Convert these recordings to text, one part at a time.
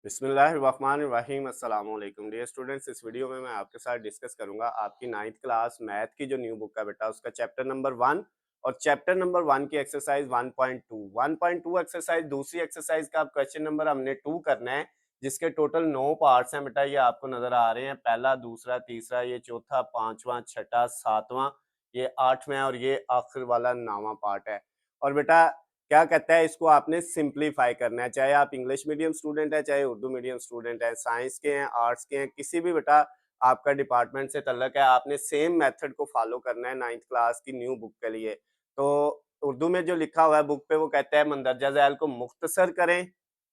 बिस्मिल्लाहिर्रहमानिर्रहीम अस्सलाम वालेकुम डियर स्टूडेंट्स। इस वीडियो में मैं आपके साथ डिस्कस करूंगा आपकी 9th क्लास मैथ की जो न्यू बुक है बेटा उसका चैप्टर नंबर 1 और चैप्टर नंबर 1 की एक्सरसाइज 1.2 एक्सरसाइज दूसरी एक्सरसाइज का क्वेश्चन नंबर हमने 2 करना है जिसके टोटल 9 पार्ट्स हैं बेटा। ये आपको नजर आ रहे हैं, पहला, दूसरा, तीसरा, ये चौथा, पांचवा, छठा, सातवां, ये आठवां और ये आखिर वाला 9वां पार्ट है। और बेटा क्या कहता है, इसको आपने सिंप्लीफाई करना है, चाहे आप इंग्लिश मीडियम स्टूडेंट है, चाहे उर्दू मीडियम स्टूडेंट है, साइंस के हैं, आर्ट्स के हैं, किसी भी बेटा आपका डिपार्टमेंट से तल्लक है, आपने सेम मेथड को फॉलो करना है 9th क्लास की न्यू बुक के लिए। तो उर्दू में जो लिखा हुआ है बुक पे वो कहता है मंदरजा झैल को मुख्तसर करें,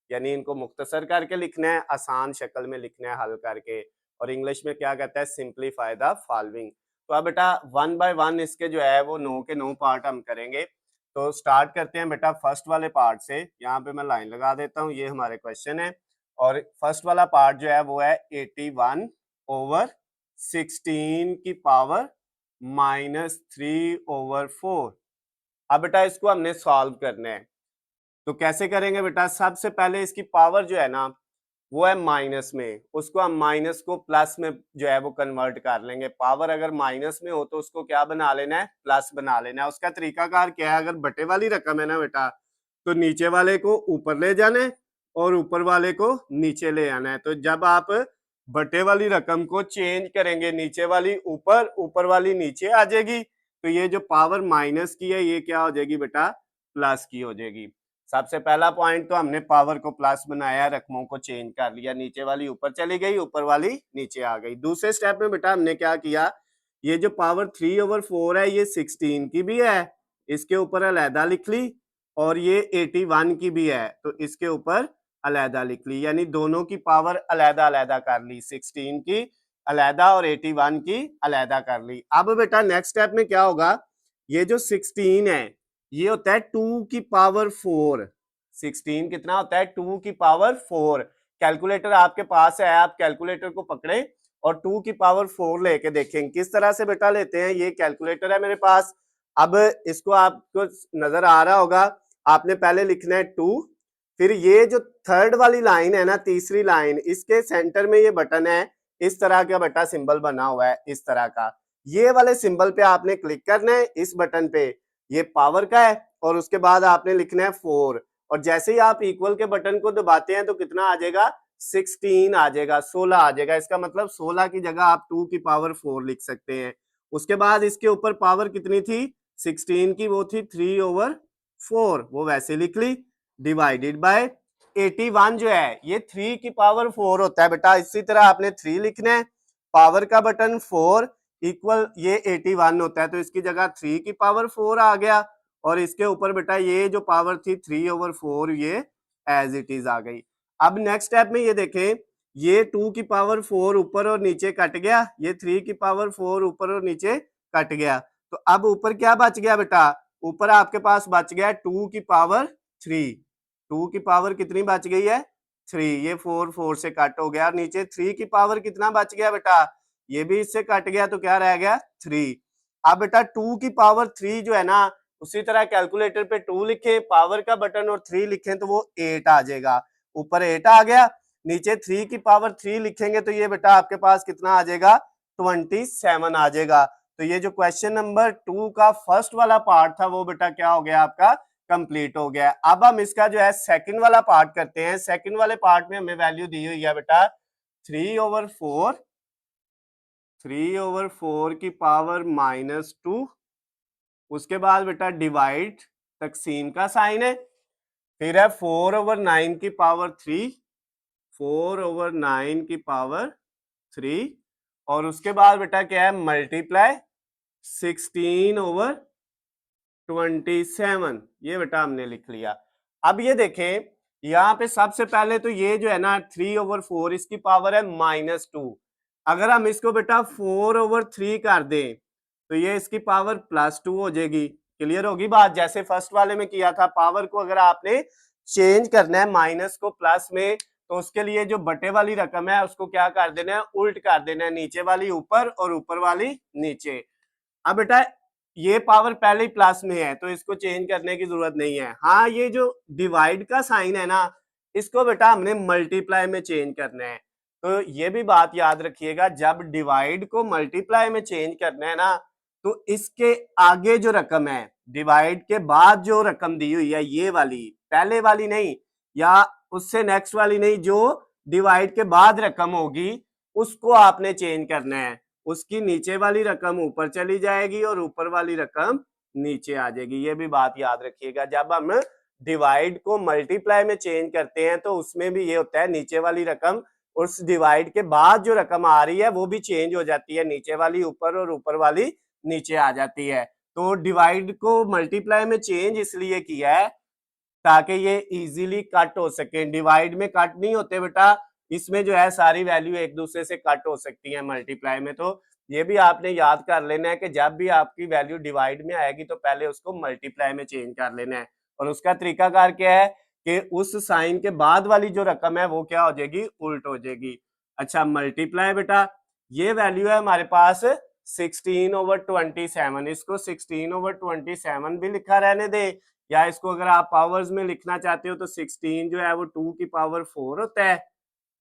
यानी इनको मुख्तसर करके लिखना है, आसान शक्ल में लिखना है हल करके। और इंग्लिश में क्या कहता है, सिंप्लीफाई द फॉलोइंग। तो अब बेटा 1 बाय 1 इसके जो है वो 9 के 9 पार्ट हम करेंगे। तो स्टार्ट करते हैं बेटा फर्स्ट वाले पार्ट से। यहाँ पे मैं लाइन लगा देता हूँ, ये हमारे क्वेश्चन है और फर्स्ट वाला पार्ट जो है वो है 81/16 की पावर -3/4। अब बेटा इसको हमने सॉल्व करना है, तो कैसे करेंगे बेटा? सबसे पहले इसकी पावर जो है ना वो है माइनस में, उसको हम माइनस को प्लस में जो है वो कन्वर्ट कर लेंगे। पावर अगर माइनस में हो तो उसको क्या बना लेना है, प्लस बना लेना है। उसका तरीकाकार क्या है, अगर बटे वाली रकम है ना बेटा तो नीचे वाले को ऊपर ले जाना है और ऊपर वाले को नीचे ले आना है। तो जब आप बटे वाली रकम को चेंज करेंगे, नीचे वाली ऊपर, ऊपर वाली नीचे आ जाएगी, तो ये जो पावर माइनस की है ये क्या हो जाएगी बेटा, प्लस की हो जाएगी। सबसे पहला पॉइंट तो हमने पावर को प्लस बनाया, रकमों को चेंज कर लिया, नीचे वाली ऊपर चली गई, ऊपर वाली नीचे आ गई। दूसरे स्टेप में बेटा हमने क्या किया, ये जो पावर 3/4 है ये 16 की भी है, इसके ऊपर अलहदा लिख ली, और ये 81 की भी है तो इसके ऊपर अलहदा लिख ली, यानी दोनों की पावर अलहदा अलहदा कर ली, 16 की अलहदा और 81 की अलहदा कर ली। अब बेटा नेक्स्ट स्टेप में क्या होगा, ये जो 16 है ये होता है 2 की पावर 4। 16 कितना होता है, 2 की पावर 4। कैलकुलेटर आपके पास है, आप कैलकुलेटर को पकड़े और 2 की पावर 4 लेके देखें किस तरह से बेटा लेते हैं। ये कैलकुलेटर है मेरे पास, अब इसको आपको नजर आ रहा होगा, आपने पहले लिखना है 2, फिर ये जो थर्ड वाली लाइन है ना, तीसरी लाइन, इसके सेंटर में ये बटन है, इस तरह का बेटा सिंबल बना हुआ है, इस तरह का। ये वाले सिंबल पे आपने क्लिक करना है, इस बटन पे, ये पावर का है, और उसके बाद आपने लिखना है 4, और जैसे ही आप इक्वल के बटन को दबाते हैं तो कितना आ जाएगा, 16 आ जाएगा, 16 आ जाएगा। इसका मतलब 16 की जगह आप 2 की पावर 4 लिख सकते हैं। उसके बाद इसके ऊपर पावर कितनी थी, 16 की, वो थी 3/4, वो वैसे लिख ली, डिवाइडेड बाय 81 जो है ये 3 की पावर 4 होता है बेटा। इसी तरह आपने 3 लिखना है, पावर का बटन 4 इक्वल ये 81 होता है, तो इसकी जगह 3 की पावर 4 आ गया, और इसके ऊपर बेटा ये जो पावर थी 3/4 ये एज इट इज आ गई। अब नेक्स्ट स्टेप में ये देखें, ये 2 की पावर 4 ऊपर और नीचे कट गया, ये 3 की पावर 4 ऊपर और नीचे कट गया, तो अब ऊपर क्या बच गया बेटा, ऊपर आपके पास बच गया 2 की पावर 3। 2 की पावर कितनी बच गई है, 3, ये 4 से कट हो गया, नीचे 3 की पावर कितना बच गया बेटा, ये भी इससे कट गया, तो क्या रह गया, 3। अब बेटा 2 की पावर 3 जो है ना, उसी तरह कैलकुलेटर पे 2 लिखे, पावर का बटन और 3 लिखें तो वो 8 आ जाएगा, ऊपर 8 आ गया, नीचे 3 की पावर 3 लिखेंगे तो ये बेटा आपके पास कितना आ जाएगा, 27 आ जाएगा। तो ये जो क्वेश्चन नंबर 2 का फर्स्ट वाला पार्ट था वो बेटा क्या हो गया आपका, कंप्लीट हो गया। अब हम इसका जो है सेकंड वाला पार्ट करते हैं। सेकंड वाले पार्ट में हमें वैल्यू दी हुई है बेटा 3/4, 3/4 की पावर -2, उसके बाद बेटा डिवाइड, तकसीम का साइन है, फिर है 4/9 की पावर 3, 4/9 की पावर 3, और उसके बाद बेटा क्या है, मल्टीप्लाई 16/27, ये बेटा हमने लिख लिया। अब ये देखें, यहाँ पे सबसे पहले तो ये जो है ना 3/4 इसकी पावर है -2, अगर हम इसको बेटा 4/3 कर दें तो ये इसकी पावर +2 हो जाएगी। क्लियर होगी बात, जैसे फर्स्ट वाले में किया था, पावर को अगर आपने चेंज करना है माइनस को प्लस में, तो उसके लिए जो बटे वाली रकम है उसको क्या कर देना है, उल्ट कर देना है, नीचे वाली ऊपर और ऊपर वाली नीचे। अब बेटा ये पावर पहले ही प्लस में है तो इसको चेंज करने की जरूरत नहीं है। हाँ, ये जो डिवाइड का साइन है ना, इसको बेटा हमने मल्टीप्लाई में चेंज करना है। तो ये भी बात याद रखिएगा, जब डिवाइड को मल्टीप्लाई में चेंज करना है ना, तो इसके आगे जो रकम है, डिवाइड के बाद जो रकम दी हुई है, ये वाली, पहले वाली नहीं या उससे नेक्स्ट वाली नहीं, जो डिवाइड के बाद रकम होगी उसको आपने चेंज करना है। उसकी नीचे वाली रकम ऊपर चली जाएगी और ऊपर वाली रकम नीचे आ जाएगी। ये भी बात याद रखिएगा, जब हम डिवाइड को मल्टीप्लाई में चेंज करते हैं तो उसमें भी ये होता है, नीचे वाली रकम उस डिवाइड के बाद जो रकम आ रही है वो भी चेंज हो जाती है, नीचे वाली ऊपर और ऊपर वाली नीचे आ जाती है। तो डिवाइड को मल्टीप्लाई में चेंज इसलिए किया है ताकि ये इजीली कट हो सके। डिवाइड में कट नहीं होते बेटा, इसमें जो है सारी वैल्यू एक दूसरे से कट हो सकती है मल्टीप्लाई में। तो ये भी आपने याद कर लेना है कि जब भी आपकी वैल्यू डिवाइड में आएगी तो पहले उसको मल्टीप्लाई में चेंज कर लेना है। और उसका तरीकाकार क्या है कि उस साइन के बाद वाली जो रकम है वो क्या हो जाएगी, उल्ट हो जाएगी। अच्छा, मल्टीप्लाई बेटा, ये वैल्यू है हमारे पास 16/27। इसको 16/27 भी लिखा रहने दे, या इसको अगर आप पावर्स में लिखना चाहते हो तो 16 जो है वो 2 की पावर 4 होता है।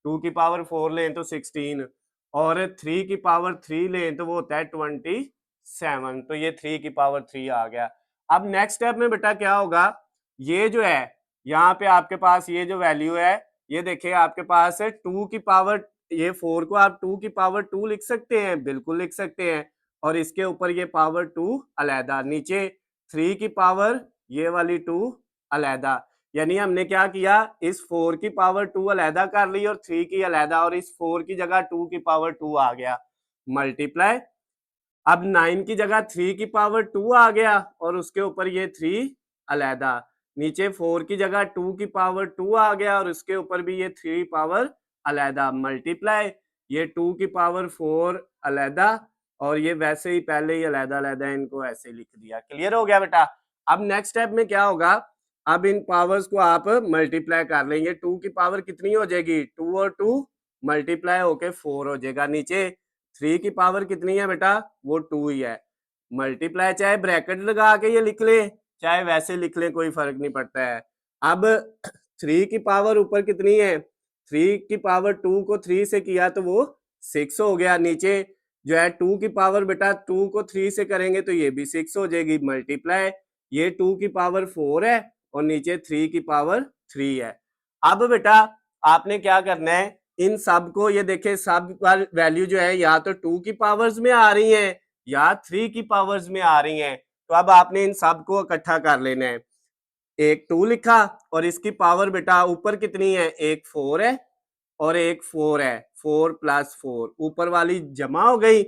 2 की पावर 4 लें तो 16, और 3 की पावर 3 लें तो वो होता है 27। तो ये 3 की पावर 3 आ गया। अब नेक्स्ट स्टेप में बेटा क्या होगा, ये जो है यहाँ पे आपके पास ये जो वैल्यू है, ये देखिए आपके पास है 2 की पावर, ये 4 को आप 2 की पावर 2 लिख सकते हैं, बिल्कुल लिख सकते हैं, और इसके ऊपर ये पावर 2 अलहदा, नीचे 3 की पावर ये वाली 2 अलहदा। यानी हमने क्या किया, इस 4 की पावर 2 अलहदा कर ली और 3 की अलहदा, और इस 4 की जगह 2 की पावर 2 आ गया, मल्टीप्लाई। अब 9 की जगह 3 की पावर 2 आ गया और उसके ऊपर ये 3 अलहदा, नीचे 4 की जगह 2 की पावर 2 आ गया और उसके ऊपर भी ये 3 पावर अलहदा, मल्टीप्लाई, ये 2 की पावर 4 अलहदा, और ये वैसे ही पहले ही अलहदा अलहदा इनको ऐसे लिख दिया। क्लियर हो गया बेटा। अब नेक्स्ट स्टेप में क्या होगा, अब इन पावर्स को आप मल्टीप्लाई कर लेंगे। 2 की पावर कितनी हो जाएगी, 2 और 2 मल्टीप्लाई होके 4 हो जाएगा। नीचे 3 की पावर कितनी है बेटा, वो 2 ही है, मल्टीप्लाई, चाहे ब्रैकेट लगा के ये लिख ले चाहे वैसे लिख ले, कोई फर्क नहीं पड़ता है। अब 3 की पावर ऊपर कितनी है, 3 की पावर 2 को 3 से किया तो वो 6 हो गया। नीचे जो है 2 की पावर बेटा 2 को 3 से करेंगे तो ये भी 6 हो जाएगी, मल्टीप्लाई, ये 2 की पावर 4 है और नीचे 3 की पावर 3 है। अब बेटा आपने क्या करना है, इन सब को, ये देखे सब वैल्यू जो है या तो 2 की पावर्स में आ रही है या 3 की पावर्स में आ रही है, तो अब आपने इन सब को इकट्ठा कर लेना है। एक 2 लिखा और इसकी पावर बेटा ऊपर कितनी है, एक 4 है और एक 4 है, 4 + 4, ऊपर वाली जमा हो गई,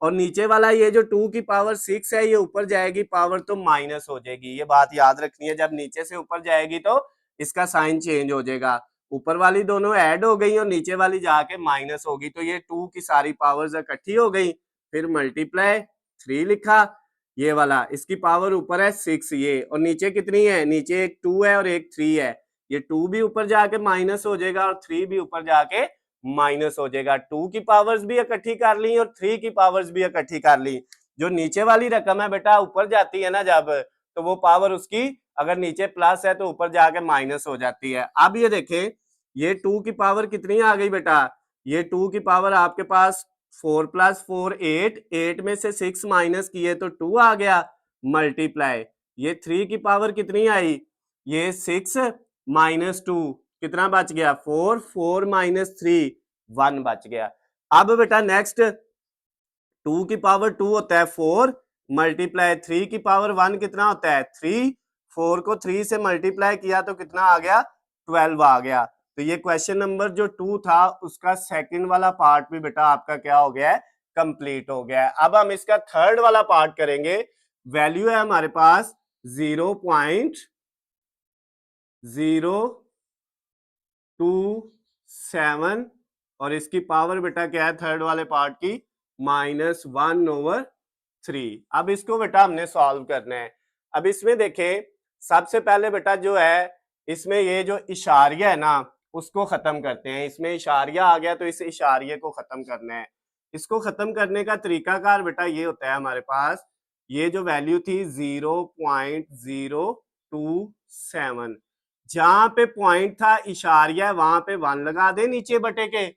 और नीचे वाला ये जो 2 की पावर 6 है ये ऊपर जाएगी पावर तो माइनस हो जाएगी। ये बात याद रखनी है, जब नीचे से ऊपर जाएगी तो इसका साइन चेंज हो जाएगा, ऊपर वाली दोनों ऐड हो गई और नीचे वाली जाके माइनस होगी, तो ये 2 की सारी पावर्स इकट्ठी हो गई। फिर मल्टीप्लाई 3 लिखा, ये वाला इसकी पावर ऊपर है 6 ये, और नीचे कितनी है, नीचे एक 2 है और एक 3 है, ये 2 भी ऊपर जाके माइनस हो जाएगा और 3 भी ऊपर जाके माइनस हो जाएगा। 2 की पावर्स भी इकट्ठी कर ली और 3 की पावर्स भी इकट्ठी कर ली। जो नीचे वाली रकम है बेटा ऊपर जाती है ना जब, तो वो पावर उसकी अगर नीचे प्लस है तो ऊपर जाके माइनस हो जाती है। अब ये देखें, ये 2 की पावर कितनी आ गई बेटा, ये 2 की पावर आपके पास 4 + 4 8, 8 में से 6 माइनस किए तो 2 आ गया, मल्टीप्लाई, ये 3 की पावर कितनी आई, ये 6 - 2 कितना बच गया, 4, 4 - 3 1 बच गया। अब बेटा नेक्स्ट 2 की पावर 2 होता है 4, मल्टीप्लाई 3 की पावर 1 कितना होता है 3, 4 को 3 से मल्टीप्लाई किया तो कितना आ गया, 12 आ गया। तो ये क्वेश्चन नंबर जो 2 था उसका सेकंड वाला पार्ट भी बेटा आपका क्या हो गया है, कंप्लीट हो गया है। अब हम इसका थर्ड वाला पार्ट करेंगे। वैल्यू है हमारे पास 0.027 और इसकी पावर बेटा क्या है थर्ड वाले पार्ट की, -1/3। अब इसको बेटा हमने सॉल्व करना है। अब इसमें देखें, सबसे पहले बेटा जो है इसमें ये जो इशारिया है ना उसको खत्म करते हैं। इसमें इशारिया आ गया तो इस इशारिये को खत्म करना है। इसको खत्म करने का तरीकाकार बेटा ये होता है हमारे पास, ये जो वैल्यू थी 0.027, जहां पे पॉइंट था इशारिया वहां पे 1 लगा दे नीचे बटे के,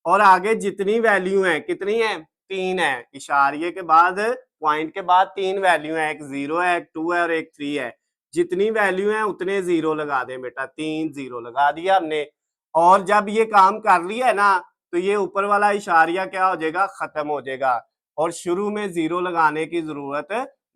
और आगे जितनी वैल्यू है कितनी है 3 है, इशारिये के बाद पॉइंट के बाद 3 वैल्यू है, एक 0 है, एक 2 है और एक 3 है, जितनी वैल्यू है उतने 0 लगा दे बेटा, 3 0 लगा दिया हमने। और जब ये काम कर लिया है ना तो ये ऊपर वाला इशारिया क्या हो जाएगा, खत्म हो जाएगा और शुरू में 0 लगाने की जरूरत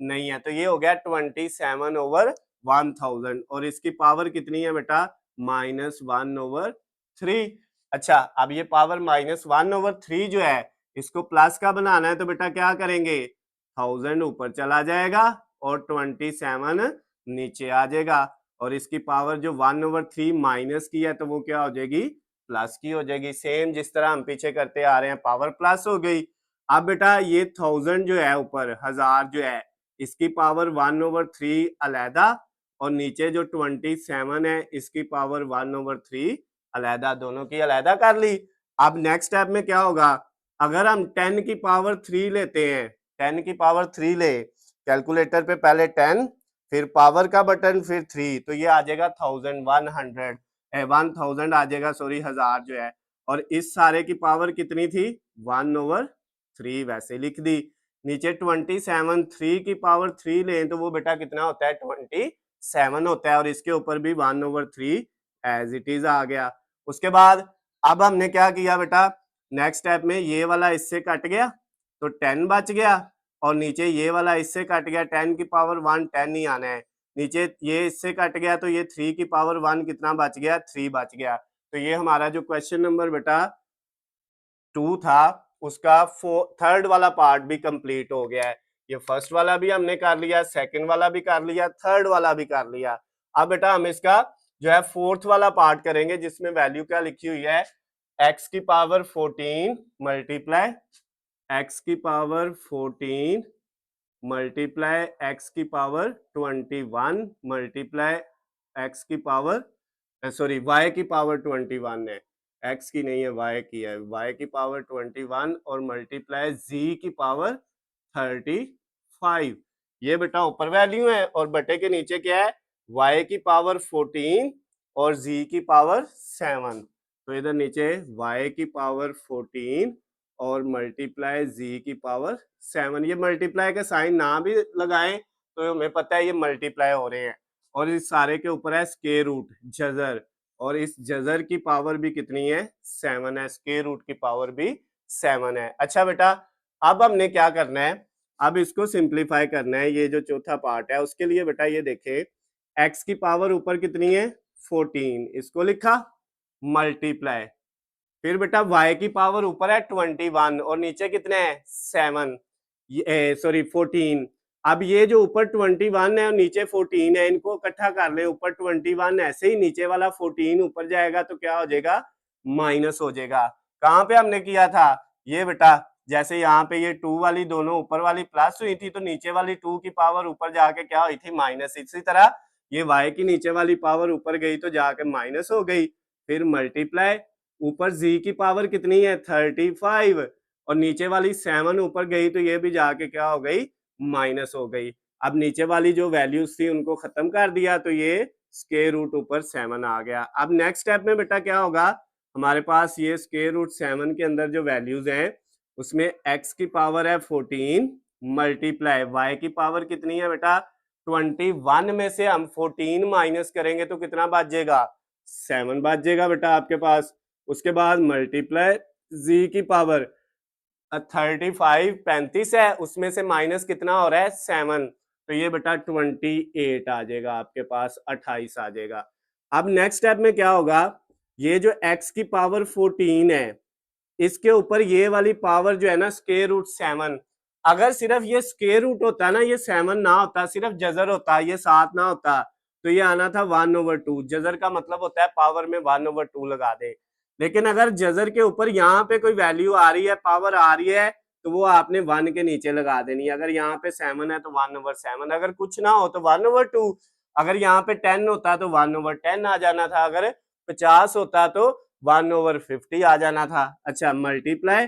नहीं है। तो ये हो गया 27/1000 और इसकी पावर कितनी है बेटा, -1/3। अच्छा, अब ये पावर -1/3 जो है इसको प्लस का बनाना है तो बेटा क्या करेंगे, 1000 ऊपर चला जाएगा और 27 नीचे आ जाएगा, और इसकी पावर जो 1/3 माइनस की है तो वो क्या हो जाएगी, प्लस की हो जाएगी। सेम जिस तरह हम पीछे करते आ रहे हैं, पावर प्लस हो गई। अब बेटा ये 1000 जो है ऊपर 1000 जो है इसकी पावर 1/3 अलहदा, और नीचे जो 27 है इसकी पावर 1/3 अलहदा, दोनों की अलहदा कर ली। अब नेक्स्ट स्टेप में क्या होगा, अगर हम 10 की पावर 3 लेते हैं, 10 की पावर 3 ले, कैलकुलेटर पे पहले 10 फिर पावर का बटन फिर 3, तो ये आ जाएगा 1000 आ जाएगा, सॉरी 1000 जो है, और इस सारे की पावर कितनी थी 1/3, वैसे लिख दी। नीचे 27 3 की पावर 3 लें तो वो बेटा कितना होता है 27 होता है, और इसके ऊपर भी 1/3 एज इट इज आ गया। उसके बाद अब हमने क्या किया बेटा, नेक्स्ट स्टेप में ये वाला इससे कट गया तो 10 बच गया, और नीचे ये वाला इससे कट गया 10 की पावर 1 10 ही आना है, नीचे ये इससे कट गया तो ये 3 की पावर 1 कितना बच गया, 3 बच गया। तो ये हमारा जो क्वेश्चन नंबर बेटा 2 था उसका थर्ड वाला पार्ट भी कंप्लीट हो गया है। ये फर्स्ट वाला भी हमने कर लिया, सेकंड वाला भी कर लिया, थर्ड वाला भी कर लिया। अब बेटा हम इसका जो है फोर्थ वाला पार्ट करेंगे जिसमें वैल्यू क्या लिखी हुई है, x की पावर 14 मल्टीप्लाई x की पावर 14 मल्टीप्लाई x की पावर 21 मल्टीप्लाई x की पावर सॉरी y की पावर 21 है, x की नहीं है y की है, y की पावर 21 और मल्टीप्लाई z की पावर 35। ये बेटा ऊपर वैल्यू है और बटे के नीचे क्या है, y की पावर 14 और z की पावर 7। तो इधर नीचे y की पावर 14 और मल्टीप्लाई z की पावर 7। ये मल्टीप्लाई का साइन ना भी लगाएं तो हमें पता है ये मल्टीप्लाई हो रहे हैं, और इस सारे के ऊपर है स्क्वायर रूट जजर, और इस जजर की पावर भी कितनी है 7 है, स्क्वायर रूट की पावर भी 7 है। अच्छा बेटा अब हमने क्या करना है, अब इसको सिंप्लीफाई करना है, ये जो चौथा पार्ट है उसके लिए बेटा ये देखे x की पावर ऊपर कितनी है 14, इसको लिखा मल्टीप्लाई, फिर बेटा y की पावर ऊपर है 21 और नीचे कितने हैं 7, सॉरी 14। अब ये जो ऊपर 21 है और नीचे 14 है इनको इकट्ठा कर ले, ऊपर 21 ऐसे ही नीचे वाला 14 ऊपर जाएगा तो क्या हो जाएगा, माइनस हो जाएगा। कहाँ पे हमने किया था, ये बेटा जैसे यहाँ पे ये 2 वाली दोनों ऊपर वाली प्लस हुई थी तो नीचे वाली 2 की पावर ऊपर जाके क्या हुई थी माइनस, इसी तरह ये y की नीचे वाली पावर ऊपर गई तो जाके माइनस हो गई, फिर मल्टीप्लाई ऊपर z की पावर कितनी है 35 और नीचे वाली 7 ऊपर गई तो ये भी जाके क्या हो गई माइनस हो गई। अब नीचे वाली जो वैल्यूज थी उनको खत्म कर दिया तो ये स्क्वायर रूट ऊपर 7 आ गया। अब नेक्स्ट स्टेप में बेटा क्या होगा, हमारे पास ये स्क्वायर रूट 7 के अंदर जो वैल्यूज हैं उसमें x की पावर है 14 मल्टीप्लाई y की पावर कितनी है बेटा 21 में से हम 14 माइनस करेंगे तो कितना बच जाएगा 7 बच जाएगा बेटा आपके पास। उसके बाद मल्टीप्लाई z की पावर 35 है उसमें से माइनस कितना हो रहा है 7, तो ये बेटा 28 आ जाएगा आपके पास, 28 आ जाएगा। अब नेक्स्ट स्टेप में क्या होगा, ये जो x की पावर 14 है इसके ऊपर ये वाली पावर जो है ना स्क्वायर रूट 7, अगर सिर्फ ये स्क्वायर रूट होता ना, ये 7 ना होता, सिर्फ जजर होता, ये 7 ना होता तो ये आना था 1/2। जजर का मतलब होता है पावर में 1/2 लगा दे, लेकिन अगर जजर के ऊपर यहाँ पे कोई वैल्यू आ रही है, पावर आ रही है तो वो आपने 1 के नीचे लगा देनी है। अगर यहाँ पे 7 है तो 1/7, अगर कुछ ना हो तो 1/2, अगर यहाँ पे 10 होता तो 1/10 आ जाना था, अगर 50 होता तो 1/50 आ जाना था। अच्छा मल्टीप्लाई,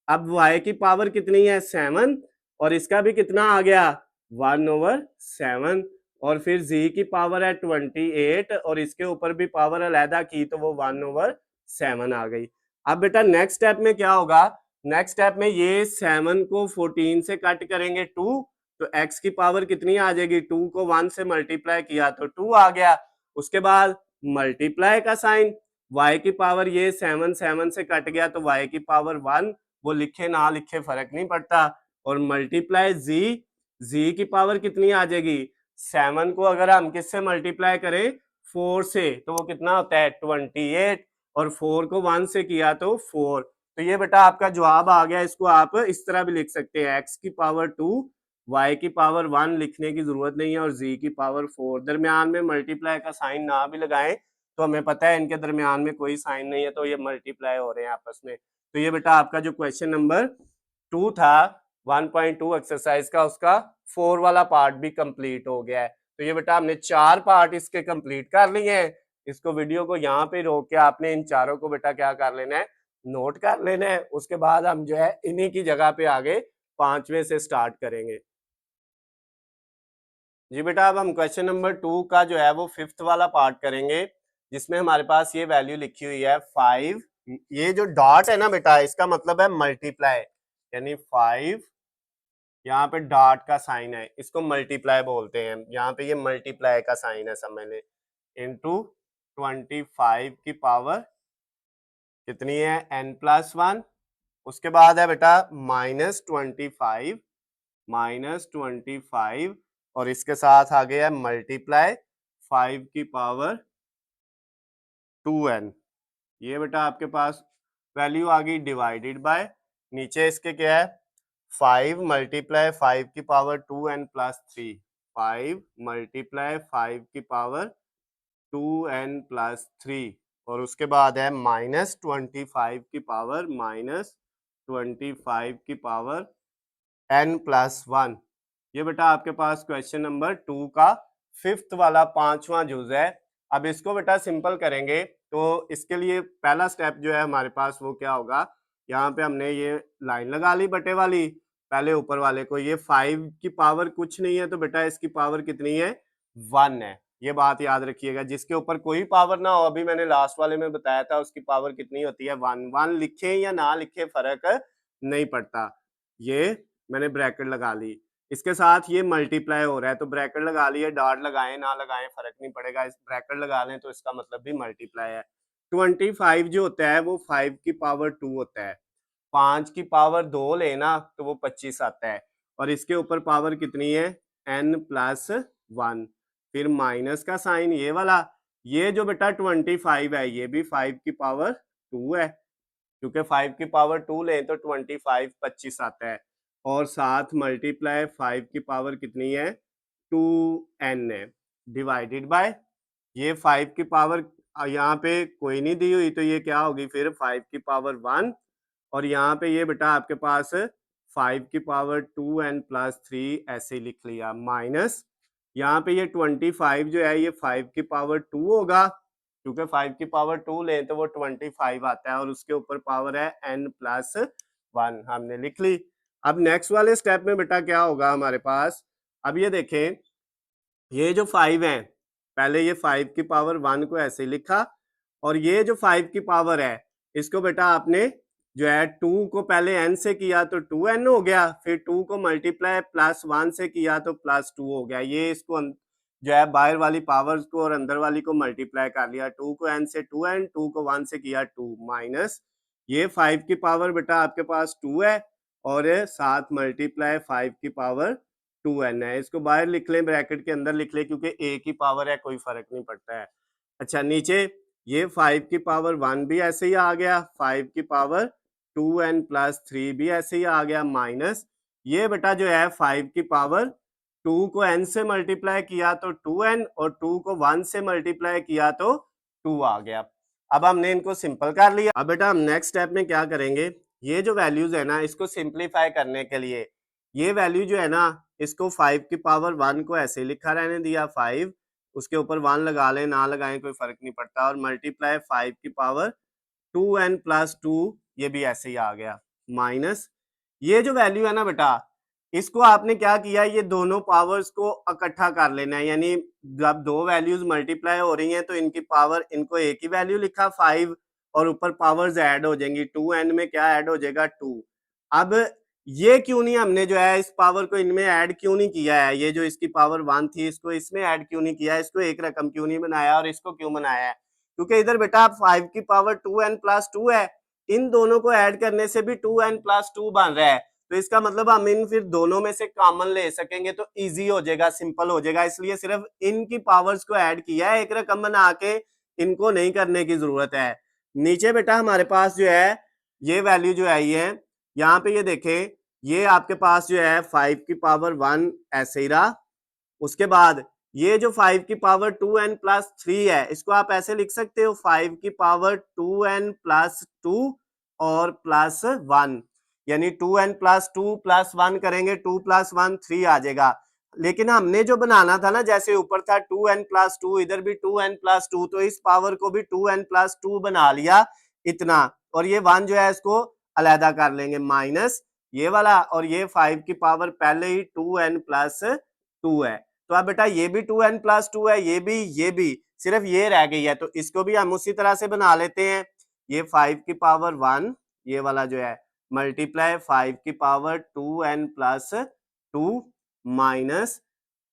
अब y की पावर कितनी है 7 और इसका भी कितना आ गया 1/7, और फिर z की पावर है 28 और इसके ऊपर भी पावर अलहदा की तो वो 1/7 आ गई। अब बेटा नेक्स्ट स्टेप में क्या होगा, नेक्स्ट स्टेप में ये 7 को 14 से कट करेंगे 2, तो x की पावर कितनी आ जाएगी, 2 को 1 से मल्टीप्लाई किया तो 2 आ गया। उसके बाद मल्टीप्लाई का साइन, y की पावर ये 7 से कट गया तो y की पावर 1, वो लिखे ना लिखे फर्क नहीं पड़ता। और मल्टीप्लाई z की पावर कितनी आ जाएगी, 7 को अगर हम किससे मल्टीप्लाई करें 4 से तो वो कितना होता है 28, और 4 को 1 से किया तो 4। तो ये बेटा आपका जवाब आ गया। इसको आप इस तरह भी लिख सकते हैं, x की पावर 2, y की पावर 1 लिखने की जरूरत नहीं है और z की पावर 4। दरमियान में मल्टीप्लाई का साइन ना भी लगाएं तो हमें पता है इनके दरमियान में कोई साइन नहीं है, तो ये मल्टीप्लाई हो रहे हैं आपस में। तो ये बेटा आपका जो क्वेश्चन नंबर 2 था 1.2 एक्सरसाइज का, उसका 4 वाला पार्ट भी कंप्लीट हो गया है। तो ये बेटा हमने 4 पार्ट इसके कंप्लीट कर लिए हैं। इसको वीडियो को यहाँ पे रोक के आपने इन चारों को बेटा क्या कर लेना है, नोट कर लेना है। उसके बाद हम जो है इन्हीं की जगह पे आगे 5वें से स्टार्ट करेंगे। जी बेटा अब हम क्वेश्चन नंबर 2 का जो है वो 5th वाला पार्ट करेंगे, जिसमें हमारे पास ये वैल्यू लिखी हुई है 5। ये जो डॉट है ना बेटा इसका मतलब है मल्टीप्लाई, यानी 5 यहाँ पे डॉट का साइन है, इसको मल्टीप्लाई बोलते हैं। यहाँ पे ये मल्टीप्लाई का साइन है समझ लें, इंटू 25 की पावर कितनी है n+1। उसके बाद है बेटा -25 और इसके साथ आ गया मल्टीप्लाई 5 की पावर 2n। ये बेटा आपके पास वैल्यू आ गई डिवाइडेड बाय, नीचे इसके क्या है 5 मल्टीप्लाई 5 की पावर 2n+3, 5 मल्टीप्लाई 5 की पावर 2n+3 और उसके बाद है -25 की पावर -25 की पावर n+1। ये बेटा आपके पास क्वेश्चन नंबर 2 का 5th वाला 5वां जुज है। अब इसको बेटा सिंपल करेंगे तो इसके लिए पहला स्टेप जो है हमारे पास वो क्या होगा, यहाँ पे हमने ये लाइन लगा ली बटे वाली, पहले ऊपर वाले को, ये 5 की पावर कुछ नहीं है तो बेटा इसकी पावर कितनी है 1 है। ये बात याद रखिएगा, जिसके ऊपर कोई पावर ना हो, अभी मैंने लास्ट वाले में बताया था उसकी पावर कितनी होती है 1। 1 लिखे या ना लिखे फर्क नहीं पड़ता। ये मैंने ब्रैकेट लगा ली, इसके साथ ये मल्टीप्लाई हो रहा है तो ब्रैकेट लगा लिए, डॉट लगाएं ना लगाएं फर्क नहीं पड़ेगा, इस ब्रैकेट लगा लें तो इसका मतलब भी मल्टीप्लाई है। 25 जो होता है वो 5 की पावर 2 होता है, 5 की पावर 2 लेना तो वो 25 आता है, और इसके ऊपर पावर कितनी है n+1, फिर माइनस का साइन ये वाला, ये जो बेटा 25 है ये भी 5 की पावर 2 है, क्योंकि 5 की पावर 2 लें तो 25 25 आता है, और साथ मल्टीप्लाई 5 की पावर कितनी है 2n है, डिवाइडेड बाय ये 5 की पावर यहाँ पे कोई नहीं दी हुई तो ये क्या होगी फिर 5 की पावर 1, और यहाँ पे ये बेटा आपके पास 5 की पावर 2n+3 ऐसे ही लिख लिया, माइनस यहाँ पे ये 25 जो है ये 5 की पावर 2 होगा, क्योंकि 5 की पावर 2 लें तो वो 25 आता है, और उसके ऊपर पावर है n+1 हमने लिख ली। अब नेक्स्ट वाले स्टेप में बेटा क्या होगा हमारे पास, अब ये देखें ये जो 5 है, पहले ये 5 की पावर 1 को ऐसे लिखा, और ये जो 5 की पावर है इसको बेटा आपने जो है 2 को पहले n से किया तो 2n हो गया, फिर 2 को मल्टीप्लाई +1 से किया तो +2 हो गया। ये इसको जो है बाहर वाली पावर्स को और अंदर वाली को मल्टीप्लाई कर लिया, 2 को n से 2n, 2 को 1 से किया 2, माइनस ये 5 की पावर बेटा आपके पास 2 है और साथ मल्टीप्लाई 5 की पावर 2n है, इसको बाहर लिख लें ब्रैकेट के अंदर लिख लें क्योंकि a की पावर है कोई फर्क नहीं पड़ता है। अच्छा नीचे ये 5 की पावर 1 भी ऐसे ही आ गया, 5 की पावर 2n+3 भी ऐसे ही आ गया, माइनस ये बेटा जो है 5 की पावर 2 को n से मल्टीप्लाई किया तो 2n और 2 को 1 से मल्टीप्लाई किया तो 2 आ गया। अब हमने इनको सिंपल कर लिया। अब बेटा हम नेक्स्ट स्टेप में क्या करेंगे, ये जो वैल्यूज है ना इसको सिंप्लीफाई करने के लिए ये वैल्यू जो है ना इसको 5 की पावर 1 को ऐसे लिखा रहने दिया 5, उसके ऊपर 1 लगा लें ना लगाएं कोई फर्क नहीं पड़ता, और मल्टीप्लाई 5 की पावर 2n+2 ये भी ऐसे ही आ गया, माइनस ये जो वैल्यू है ना बेटा इसको आपने क्या किया, ये दोनों पावर्स को इकट्ठा कर लेना है, यानी जब दो वैल्यूज मल्टीप्लाई हो रही हैं तो इनकी पावर, इनको एक ही वैल्यू लिखा 5 और ऊपर पावर्स ऐड हो जाएंगी, 2n में क्या ऐड हो जाएगा 2। अब ये क्यों नहीं हमने जो है इस पावर को इनमें ऐड क्यों नहीं किया है, ये जो इसकी पावर 1 थी इसको इसमें ऐड क्यों नहीं किया है, इसको एक रकम क्यों नहीं बनाया और इसको क्यों बनाया है, क्योंकि इधर बेटा 5 की पावर 2n+2 है, इन दोनों को ऐड करने से भी 2n+2 बन रहा है, तो इसका मतलब हम इन फिर दोनों में से कॉमन ले सकेंगे तो इजी हो जाएगा, सिंपल हो जाएगा, इसलिए सिर्फ इनकी पावर्स को ऐड किया है, एक रकम बना के, इनको नहीं करने की जरूरत है। नीचे बेटा हमारे पास जो है ये वैल्यू जो आई है, यहाँ पे ये देखें, ये आपके पास जो है 5 की पावर 1 ऐसे ही रहा, उसके बाद ये जो 5 की पावर 2n+3 है इसको आप ऐसे लिख सकते हो 5 की पावर 2n+2 और +1, यानी 2n+2+1 करेंगे, 2+1 3 आ जाएगा। लेकिन हमने जो बनाना था ना, जैसे ऊपर था 2n+2, इधर भी 2n+2, तो इस पावर को भी 2n+2 बना लिया इतना, और ये 1 जो है इसको अलहदा कर लेंगे माइनस ये वाला, और ये 5 की पावर पहले ही 2n+2 है, तो अब बेटा ये भी 2n+2 है, ये भी सिर्फ ये रह गई है, तो इसको भी हम उसी तरह से बना लेते हैं, ये 5 की पावर 1 ये वाला जो है मल्टीप्लाई 5 की पावर 2n+2 माइनस,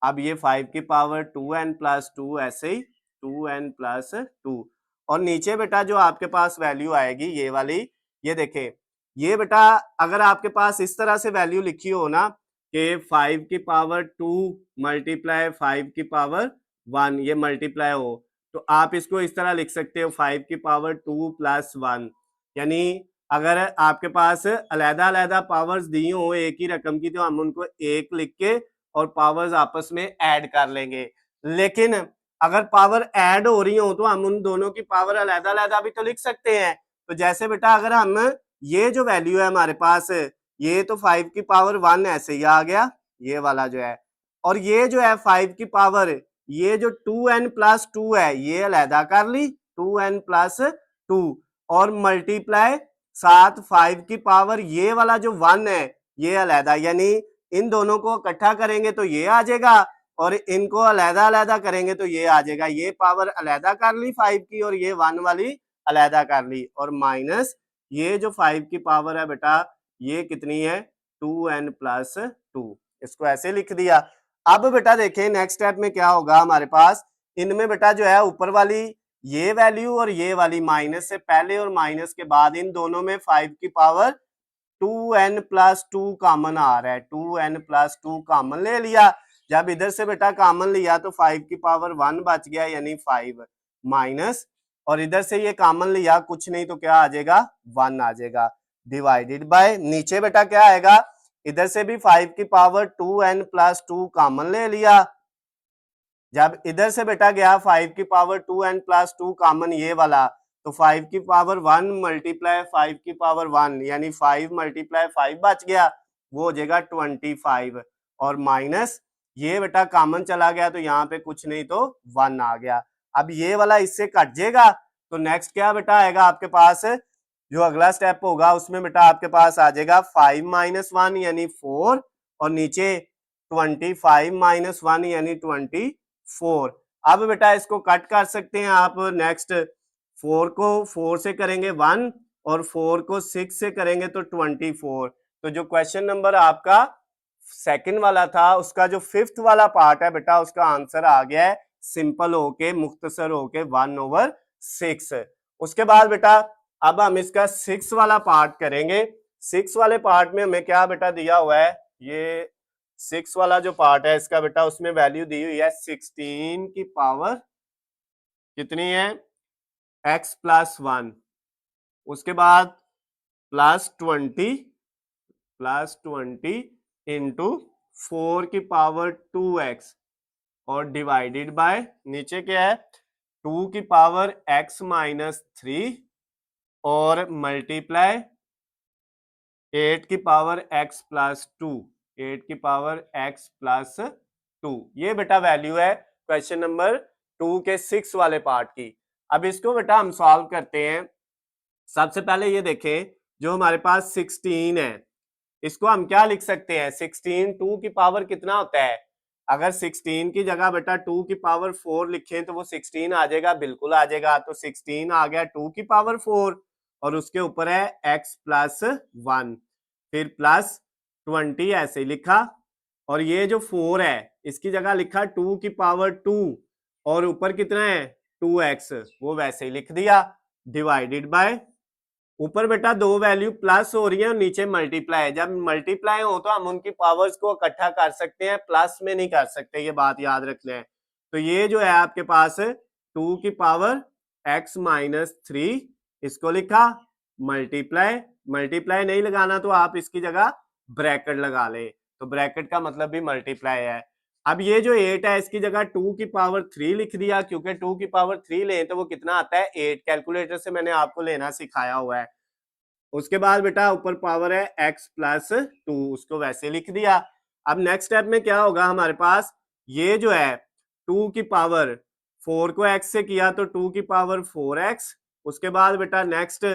अब ये 5 की पावर 2n+2 ऐसे ही 2n+2, और नीचे बेटा जो आपके पास वैल्यू आएगी ये वाली, ये देखें, ये बेटा अगर आपके पास इस तरह से वैल्यू लिखी हो ना कि 5 की पावर 2 मल्टीप्लाई 5 की पावर 1 ये मल्टीप्लाई हो, तो आप इसको इस तरह लिख सकते हो 5 की पावर 2+1, यानी अगर आपके पास अलहदा अलहदा पावर्स दी हो एक ही रकम की तो हम उनको एक लिख के और पावर्स आपस में ऐड कर लेंगे, लेकिन अगर पावर ऐड हो रही हो तो हम उन दोनों की पावर अलहदा अलहदा भी तो लिख सकते हैं। तो जैसे बेटा अगर हम ये जो वैल्यू है हमारे पास, ये तो 5 की पावर 1 ऐसे ही आ गया ये वाला जो है, और ये जो है 5 की पावर, ये जो 2n+2 है ये अलहदा कर ली 2n+2, और मल्टीप्लाई साथ 5 की पावर ये वाला जो 1 है ये अलहदा, यानी इन दोनों को इकट्ठा करेंगे तो ये आ जाएगा और इनको अलहदा अलहदा करेंगे तो ये आ जाएगा, ये पावर अलहदा कर ली 5 की और ये 1 वाली अलहदा कर ली, और माइनस ये जो 5 की पावर है बेटा ये कितनी है 2n+2, इसको ऐसे लिख दिया। अब बेटा देखें नेक्स्ट स्टेप में क्या होगा हमारे पास, इनमें बेटा जो है ऊपर वाली ये वैल्यू और ये वाली माइनस से पहले और माइनस के बाद इन दोनों में 5 की पावर 2n+2 कॉमन आ रहा है, 2n+2 कॉमन ले लिया, जब इधर से बेटा कॉमन लिया तो 5 की पावर 1 बच गया यानी 5 माइनस, और इधर से ये कॉमन लिया कुछ नहीं तो क्या आ जाएगा 1 आ जाएगा, डिवाइडेड बाय नीचे बेटा क्या आएगा, इधर से भी 5 की पावर 2n+2 कॉमन ले लिया, जब इधर से बेटा गया 5 की पावर 2n+2 कॉमन ये वाला, तो 5 की पावर 1 मल्टीप्लाई 5 की पावर 1 यानी 5 मल्टीप्लाई 5 बच गया, वो हो जाएगा 25, और माइनस ये बेटा कॉमन चला गया तो यहाँ पे कुछ नहीं तो 1 आ गया। अब ये वाला इससे कट जाएगा तो नेक्स्ट क्या बेटा आएगा आपके पास, जो अगला स्टेप होगा उसमें बेटा आपके पास आ जाएगा 5 - 1 यानी 4, और नीचे 25 - 1 यानी 24। अब बेटा इसको कट कर सकते हैं आप, नेक्स्ट 4 को 4 से करेंगे 1 और 4 को 6 से करेंगे तो 24। तो जो क्वेश्चन नंबर आपका सेकंड वाला था उसका जो फिफ्थ वाला पार्ट है बेटा उसका आंसर आ गया है सिंपल होके मुख्तसर होके 1/6। उसके बाद बेटा अब हम इसका 6 वाला पार्ट करेंगे। 6 वाले पार्ट में हमें क्या बेटा दिया हुआ है, ये 6 वाला जो पार्ट है इसका बेटा उसमें वैल्यू दी हुई है 16 की पावर कितनी है x+1, उसके बाद +20 इंटू 4 की पावर 2x और डिवाइडेड बाय नीचे क्या है 2 की पावर x-3 और मल्टीप्लाई 8 की पावर x+2, 8 की पावर x+2। ये बेटा वैल्यू है क्वेश्चन नंबर 2 के 6 वाले पार्ट की। अब इसको बेटा हम सॉल्व करते हैं। सबसे पहले ये देखें जो हमारे पास 16 है इसको हम क्या लिख सकते हैं, 16 2 की पावर कितना होता है, अगर 16 की जगह बेटा 2 की पावर 4 लिखें तो वो 16 आ जाएगा, बिल्कुल आ जाएगा। तो 16 आ गया 2 की पावर 4 और उसके ऊपर है x प्लस 1, फिर प्लस 20 ऐसे ही लिखा, और ये जो 4 है इसकी जगह लिखा 2 की पावर 2 और ऊपर कितना है 2x, वो वैसे ही लिख दिया, डिवाइडेड बाय, ऊपर बेटा दो वैल्यू प्लस हो रही है और नीचे मल्टीप्लाई है, जब मल्टीप्लाई हो तो हम उनकी पावर्स को इकट्ठा कर सकते हैं, प्लस में नहीं कर सकते, ये बात याद रख लें। तो ये जो है आपके पास 2 की पावर x माइनस 3, इसको लिखा, मल्टीप्लाई, मल्टीप्लाई नहीं लगाना तो आप इसकी जगह ब्रैकेट लगा ले, तो ब्रैकेट का मतलब भी मल्टीप्लाई है। अब ये जो 8 है इसकी जगह 2 की पावर 3 लिख दिया, क्योंकि 2 की पावर 3 लें तो वो कितना आता है 8, कैलकुलेटर से मैंने आपको लेना सिखाया हुआ है। उसके बाद बेटा ऊपर पावर है x प्लस 2, उसको वैसे लिख दिया। अब नेक्स्ट स्टेप में क्या होगा हमारे पास, ये जो है 2 की पावर 4 को x से किया तो 2 की पावर 4x, उसके बाद बेटा नेक्स्ट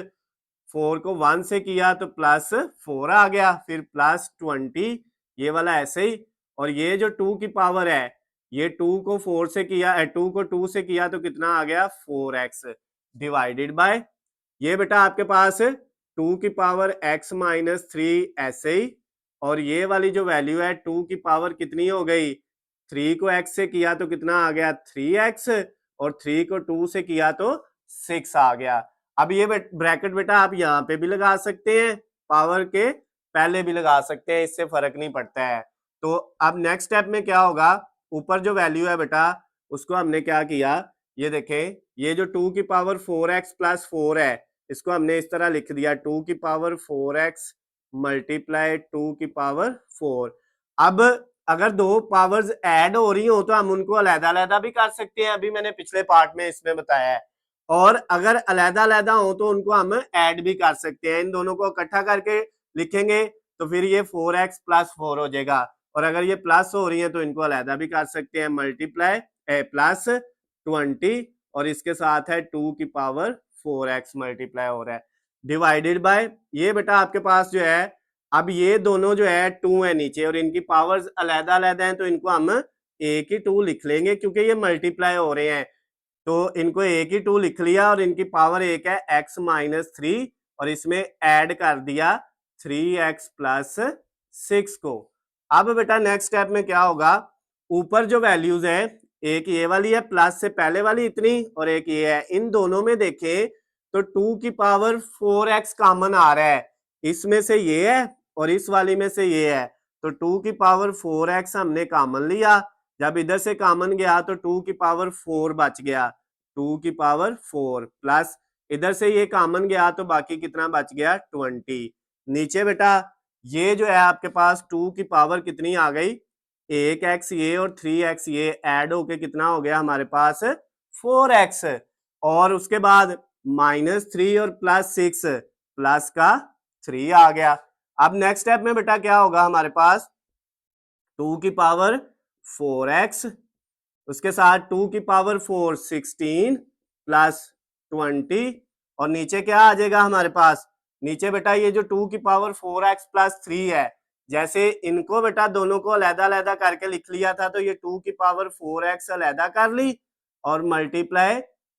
4 को 1 से किया तो प्लस 4 आ गया, फिर प्लस 20, ये वाला ऐसे ही, और ये जो 2 की पावर है ये 2 को 4 से किया, 2 को 2 से किया तो कितना आ गया 4x, डिवाइडेड बाय, ये बेटा आपके पास 2 की पावर x माइनस 3 ऐसे ही, और ये वाली जो वैल्यू है 2 की पावर कितनी हो गई, 3 को x से किया तो कितना आ गया 3x, और 3 को 2 से किया तो 6 आ गया। अब ये ब्रैकेट बेटा आप यहाँ पे भी लगा सकते हैं, पावर के पहले भी लगा सकते हैं, इससे फर्क नहीं पड़ता है। तो अब नेक्स्ट स्टेप में क्या होगा, ऊपर जो वैल्यू है बेटा उसको हमने क्या किया, ये देखें, ये जो 2 की पावर 4x प्लस 4 है इसको हमने इस तरह लिख दिया, 2 की पावर 4x मल्टीप्लाई 2 की पावर 4। अब अगर दो पावर्स ऐड हो रही हो तो हम उनको अलग-अलग भी कर सकते हैं, अभी मैंने पिछले पार्ट में इसमें बताया है, और अगर अलग-अलग हो तो उनको हम ऐड भी कर सकते हैं, इन दोनों को इकट्ठा करके लिखेंगे तो फिर ये 4x प्लस 4 हो जाएगा, और अगर ये प्लस हो रही है तो इनको अलग भी कर सकते हैं, मल्टीप्लाई प्लस 20 और इसके साथ है 2 की पावर 4x मल्टीप्लाई हो रहा है, डिवाइडेड बाय, ये बेटा आपके पास जो है, अब ये दोनों जो है 2 है नीचे और इनकी पावर्स अलग-अलग हैं तो इनको हम एक ही 2 लिख लेंगे क्योंकि ये मल्टीप्लाई हो रहे हैं, तो इनको एक ही 2 लिख लिया और इनकी पावर एक है x माइनस 3 और इसमें ऐड कर दिया 3x प्लस 6 को। अब बेटा नेक्स्ट स्टेप में क्या होगा, ऊपर जो वैल्यूज है एक ये वाली है प्लस से पहले वाली इतनी और एक ये है, इन दोनों में देखें तो 2 की पावर 4x कॉमन आ रहा है, इसमें से ये है और इस वाली में से ये है, तो 2 की पावर 4x हमने कॉमन लिया, जब इधर से कॉमन गया तो 2 की पावर 4 बच गया, 2 की पावर 4 प्लस इधर से ये कॉमन गया तो बाकी कितना बच गया 20, नीचे बेटा ये जो है आपके पास 2 की पावर कितनी आ गई, एक एक्स ये और 3x ये ऐड होके कितना हो गया हमारे पास 4x, और उसके बाद -3 और +6 प्लस का 3 आ गया। अब नेक्स्ट स्टेप में बेटा क्या होगा हमारे पास 2 की पावर 4x, उसके साथ 2 की पावर 4 16 प्लस 20 और नीचे क्या आ जाएगा हमारे पास, नीचे बेटा ये जो 2 की पावर 4x प्लस 3 है, जैसे इनको बेटा दोनों को अलग-अलग करके लिख लिया था तो ये 2 की पावर 4x अलग कर ली और मल्टीप्लाई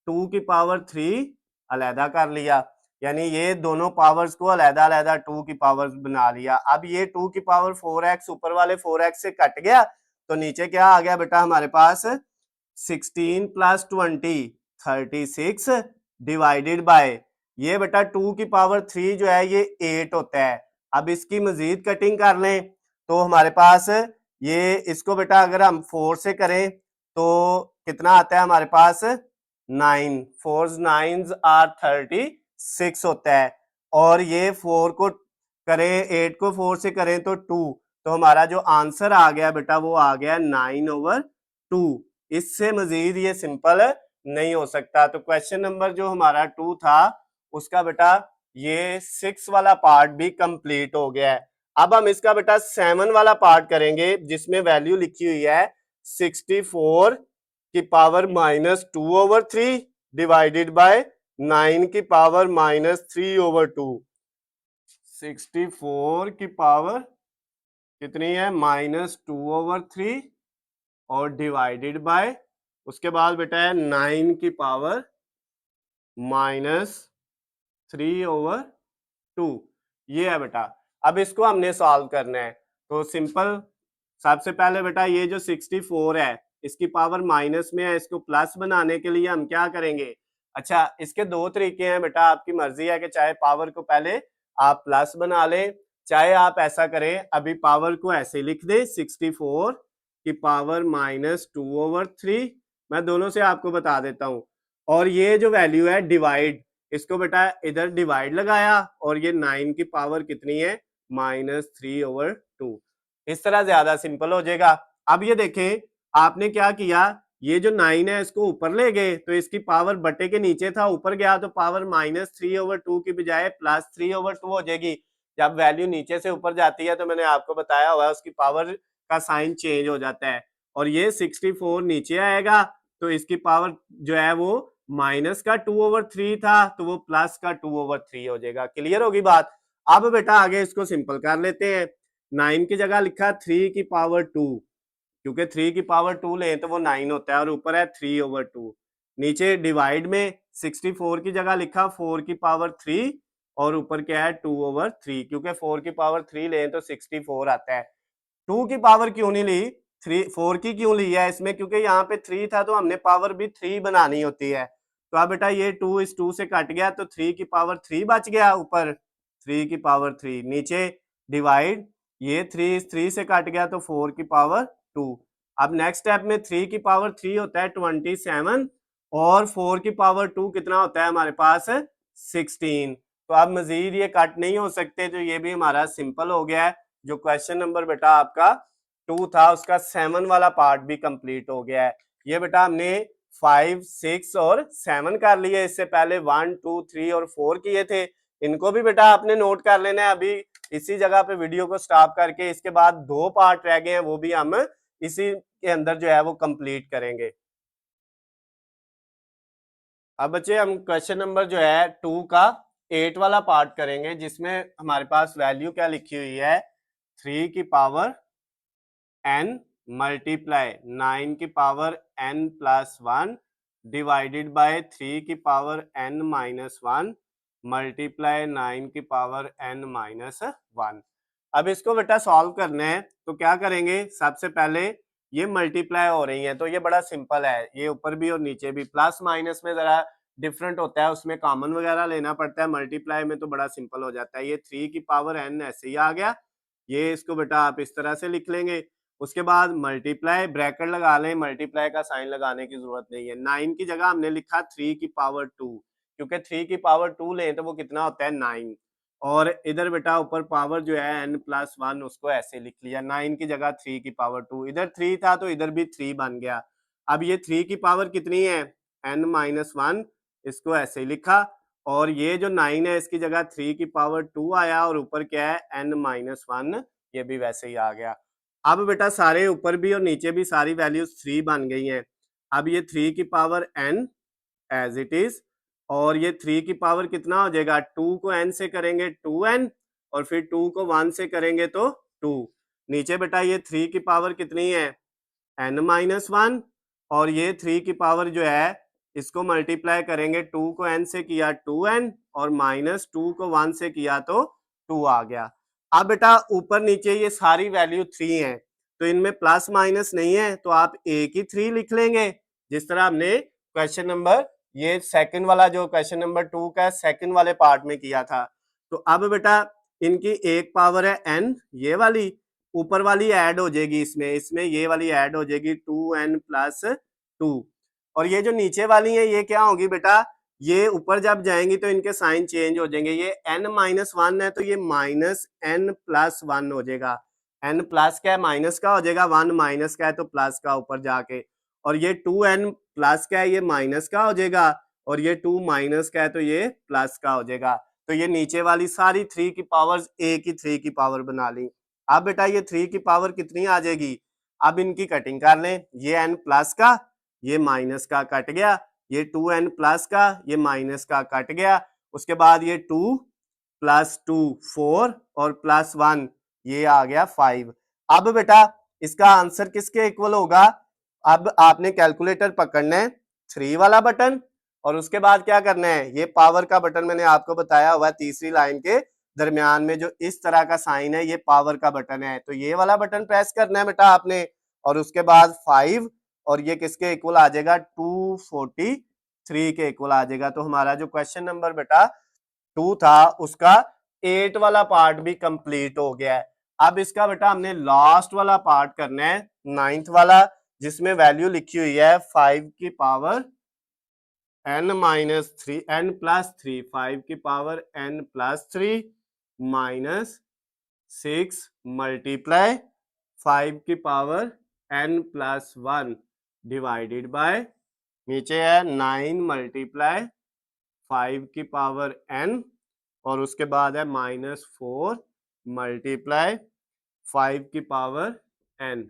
2 की पावर 3 अलग कर लिया, यानी ये दोनों पावर्स को अलग-अलग 2 की पावर्स बना लिया। अब ये 2 की पावर 4x ऊपर वाले 4x से कट गया तो नीचे क्या आ गया बेटा हमारे पास 16 प्लस 20 36 डिवाइडेड बाय, ये बेटा 2 की पावर 3 जो है ये 8 होता है। अब इसकी मजीद कटिंग कर लें तो हमारे पास ये इसको बेटा अगर हम 4 से करें तो कितना आता है हमारे पास 9, 4 9 आर 36 होता है, और ये 4 को करें 8 को 4 से करें तो 2, तो हमारा जो आंसर आ गया बेटा वो आ गया 9/2, इससे मजीद ये सिंपल नहीं हो सकता। तो क्वेश्चन नंबर जो हमारा 2 था उसका बेटा ये 6 वाला पार्ट भी कंप्लीट हो गया है। अब हम इसका बेटा 7 वाला पार्ट करेंगे जिसमें वैल्यू लिखी हुई है 64 की पावर -2/3 डिवाइडेड बाय 9 की पावर -3/2। 64 की पावर कितनी है -2/3 और डिवाइडेड बाय उसके बाद बेटा है 9 की पावर -3/2 ये है बेटा। अब इसको हमने सॉल्व करना है तो सिंपल, सबसे पहले बेटा ये जो 64 है इसकी पावर माइनस में है, इसको प्लस बनाने के लिए हम क्या करेंगे, अच्छा इसके दो तरीके हैं बेटा, आपकी मर्जी है कि चाहे पावर को पहले आप प्लस बना लें, चाहे आप ऐसा करें अभी पावर को ऐसे लिख दें 64 की पावर -2/3। मैं दोनों से आपको बता देता हूं, और ये जो वैल्यू है डिवाइड, इसको बेटा इधर डिवाइड लगाया और ये 9 की पावर कितनी है -3/2। इस तरह ज्यादा सिंपल हो जाएगा। अब ये देखें आपने क्या किया, ये जो 9 है इसको ऊपर ले गए तो इसकी पावर बटे के नीचे था, ऊपर गया तो पावर -3/2 की बजाय +3/2 हो जाएगी। जब वैल्यू नीचे से ऊपर जाती है तो मैंने आपको बताया हुआ उसकी पावर का साइन चेंज हो जाता है, और ये 64 नीचे आएगा तो इसकी पावर जो है वो माइनस का 2/3 था तो वो प्लस का 2/3 हो जाएगा। क्लियर होगी बात। अब बेटा आगे इसको सिंपल कर लेते हैं। 9 की जगह लिखा 3 की पावर 2, क्योंकि 3 की पावर 2 लें तो वो 9 होता है, और ऊपर है 3/2। नीचे डिवाइड में 64 की जगह लिखा 4 की पावर 3 और ऊपर क्या है 2/3, क्योंकि 4 की पावर 3 लें तो 64 आता है। 2 की पावर क्यों नहीं ली, 4 की क्यों ली है इसमें, क्योंकि यहाँ पे 3 था तो हमने पावर भी 3 बनानी होती है। तो अब बेटा ये 2 इस 2 से कट गया तो 3 की पावर 3 बच गया, ऊपर 3 की पावर 3, नीचे डिवाइड, ये 3 इस 3 से कट गया तो 4 की पावर 2। अब नेक्स्ट स्टेप में 3 की पावर 3 होता है 27 और 4 की पावर 2 कितना होता है हमारे पास 16। तो अब मजीद ये कट नहीं हो सकते, तो ये भी हमारा सिंपल हो गया है। जो क्वेश्चन नंबर बेटा आपका 2 था उसका 7 वाला पार्ट भी कंप्लीट हो गया है। ये बेटा हमने 5, 6 और 7 कर लिए, इससे पहले 1, 2, 3 और 4 किए थे। इनको भी बेटा आपने नोट कर लेना है। अभी इसी जगह पे वीडियो को स्टॉप करके इसके बाद 2 पार्ट रह गए हैं, वो भी हम इसी के अंदर जो है वो कंप्लीट करेंगे। अब बच्चे हम क्वेश्चन नंबर जो है 2 का 8 वाला पार्ट करेंगे, जिसमें हमारे पास वैल्यू क्या लिखी हुई है 3 की पावर n मल्टीप्लाई 9 की पावर n+1 डिवाइडेड बाय 3 की पावर n-1 मल्टीप्लाई 9 की पावर n-1। अब इसको बेटा सॉल्व करना है तो क्या करेंगे, सबसे पहले ये मल्टीप्लाई हो रही है तो ये बड़ा सिंपल है, ये ऊपर भी और नीचे भी, प्लस माइनस में जरा डिफरेंट होता है, उसमें कॉमन वगैरह लेना पड़ता है। मल्टीप्लाई में तो बड़ा सिंपल हो जाता है। ये 3 की पावर n ऐसे ही आ गया, ये इसको बेटा आप इस तरह से लिख लेंगे। उसके बाद मल्टीप्लाई ब्रैकेट लगा लें, मल्टीप्लाई का साइन लगाने की जरूरत नहीं है। 9 की जगह हमने लिखा 3 की पावर 2, क्योंकि 3 की पावर 2 लें तो वो कितना होता है 9, और इधर बेटा ऊपर पावर जो है n+1 उसको ऐसे लिख लिया, 9 की जगह 3 की पावर 2, इधर 3 था तो इधर भी 3 बन गया। अब ये 3 की पावर कितनी है n-1, इसको ऐसे लिखा, और ये जो 9 है इसकी जगह 3 की पावर 2 आया और ऊपर क्या है n-1, ये भी वैसे ही आ गया। अब बेटा सारे ऊपर भी और नीचे भी सारी वैल्यूज 3 बन गई हैं। अब ये 3 की power n as it is, और ये 3 की पावर कितना हो जाएगा, 2 को n से करेंगे 2n, और फिर 2 को 1 से करेंगे तो 2। नीचे बेटा ये 3 की पावर कितनी है n-1, और ये 3 की पावर जो है इसको मल्टीप्लाई करेंगे, 2 को n से किया 2n और -2 को 1 से किया तो 2 आ गया। अब बेटा ऊपर नीचे ये सारी वैल्यू 3 है तो इनमें प्लस माइनस नहीं है, तो आप एक ही 3 लिख लेंगे, जिस तरह हमने क्वेश्चन नंबर ये सेकंड वाला जो क्वेश्चन नंबर 2 का सेकंड वाले पार्ट में किया था। तो अब बेटा इनकी एक पावर है n, ये वाली ऊपर वाली ऐड हो जाएगी इसमें, इसमें ये वाली ऐड हो जाएगी 2n+2, और ये जो नीचे वाली है ये क्या होगी बेटा, ये ऊपर जब जाएंगी तो इनके साइन चेंज हो जाएंगे, ये n-1 है तो ये -n+1 हो जाएगा। n प्लस का है माइनस का हो जाएगा, 1 माइनस का है तो प्लस का ऊपर जाके, और ये 2n प्लस का है ये माइनस का हो जाएगा, और ये 2 माइनस का है तो ये प्लस का हो जाएगा। तो ये नीचे वाली सारी 3 की पावर्स एक ही 3 की पावर बना ली। अब बेटा ये 3 की पावर कितनी आ जाएगी, अब इनकी कटिंग कर लें, ये n प्लस का ये माइनस का कट गया, ये 2n प्लस का ये माइनस का कट गया, उसके बाद ये 2 +2 4 और +1 ये आ गया 5। अब बेटा इसका आंसर किसके इक्वल होगा? अब आपने कैलकुलेटर पकड़ना है, 3 वाला बटन, और उसके बाद क्या करना है, ये पावर का बटन मैंने आपको बताया हुआ है, तीसरी लाइन के दरमियान में जो इस तरह का साइन है ये पावर का बटन है, तो ये वाला बटन प्रेस करना है बेटा आपने, और उसके बाद 5 और ये किसके इक्वल आ जाएगा, 243 के इक्वल आ जाएगा। तो हमारा जो क्वेश्चन नंबर बेटा 2 था उसका 8 वाला पार्ट भी कंप्लीट हो गया है। अब इसका बेटा हमने लास्ट वाला पार्ट करना है, 9th वाला, जिसमें वैल्यू लिखी हुई है 5 की पावर n-3 n+3, 5 की पावर n+3 -6 मल्टीप्लाई 5 की पावर n+1 डिवाइडेड बाय, नीचे है 9 मल्टीप्लाई 5 की पावर n और उसके बाद है -4 मल्टीप्लाई 5 की पावर n।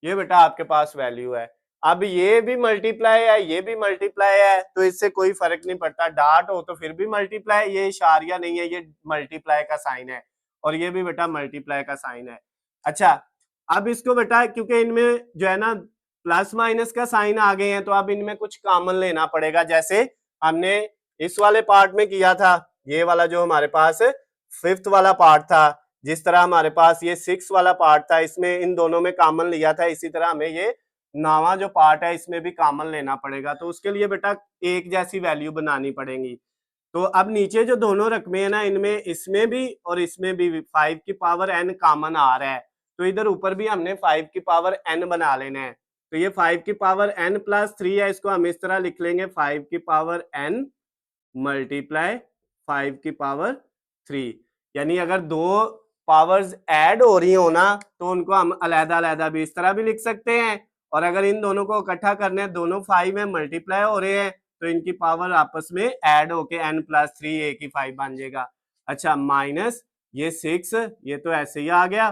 ये बेटा आपके पास वैल्यू है। अब ये भी मल्टीप्लाई है, ये भी मल्टीप्लाई है, तो इससे कोई फर्क नहीं पड़ता, डॉट हो तो फिर भी मल्टीप्लाई, ये इशारिया नहीं है, ये मल्टीप्लाई का साइन है, और ये भी बेटा मल्टीप्लाई का साइन है। अच्छा, अब इसको बेटा क्योंकि इनमें जो है ना प्लस माइनस का साइन आ गए हैं, तो अब इनमें कुछ कॉमन लेना पड़ेगा, जैसे हमने इस वाले पार्ट में किया था, ये वाला जो हमारे पास 5th वाला पार्ट था, जिस तरह हमारे पास ये 6 वाला पार्ट था, इसमें इन दोनों में कॉमन लिया था, इसी तरह हमें ये 9वां जो पार्ट है इसमें भी कॉमन लेना पड़ेगा। तो उसके लिए बेटा एक जैसी वैल्यू बनानी पड़ेगी। तो अब नीचे जो दोनों रकमे है ना, इनमें इसमें भी और इसमें भी 5 की पावर n कॉमन आ रहा है, तो इधर ऊपर भी हमने 5 की पावर n बना लेना है। तो ये 5 की पावर n+3 है, इसको हम इस तरह लिख लेंगे 5 की पावर n मल्टीप्लाई 5 की पावर 3। यानी अगर दो पावर्स ऐड हो रही हो ना, तो उनको हम अलग-अलग भी इस तरह भी लिख सकते हैं, और अगर इन दोनों को इकट्ठा करने हैं, दोनों 5 में मल्टीप्लाई हो रहे हैं, तो इनकी पावर आपस में ऐड होके n+3 एक ही 5 बन जाएगा। अच्छा, माइनस ये 6, ये तो ऐसे ही आ गया।